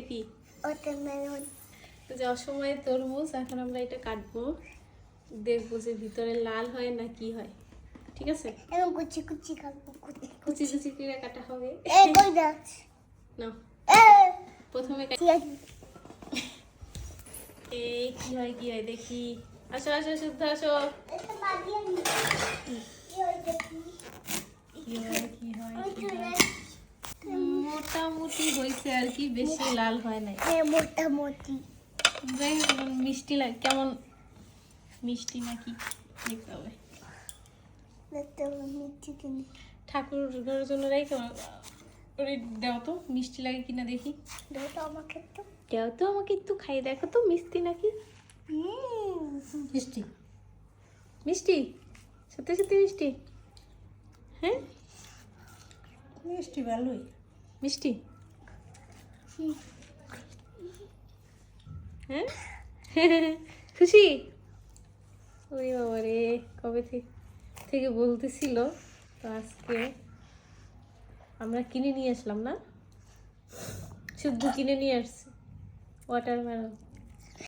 কি ওয়াটারমেলন। যে অসময়ে তরমুজ, এখন আমরা এটা কাটবো, দেখবো যে ভিতরে লাল হয় না কি হয়। ঠিক আছে, আমি কুচি কুচি কাটবো, কুচি কুচি কুচি করে কাটা হবে। এই কই দাও নাও এই প্রথমে ঠিক আছে। এই কি হয় দেখি। আসো আসো শুদ্ধ আসো। এটা বাদিয়ে নি কি হইছে কি হয় মোটামুটি হয়েছে আর কি, বেশি লাল হয় নাই। হ্যাঁ মোটামুটি। যাই হোক, এখন মিষ্টি লাগে, কেমন মিষ্টি নাকি দেখতে হবে। দেখতে হবে মিষ্টি কিনে। ঠাকুর ঘরের জন্য রেখে দাও তো, মিষ্টি লাগে কিনা দেখি। দাও তো আমাকে একটু। দাও তো আমাকে একটু খাই, দেখো তো মিষ্টি নাকি। মিষ্টি মিষ্টি, সত্যি সত্যি মিষ্টি। হ্যাঁ মিষ্টি ভালোই। মিষ্টি। হ্যাঁ খুশি। ওরে বাবা রে, কবে থেকে বলতেছিল, তো আজকে আমরা কিনে নিয়ে আসলাম না, শুদ্ধ কিনে নিয়ে আসছি ওয়াটারমেলন।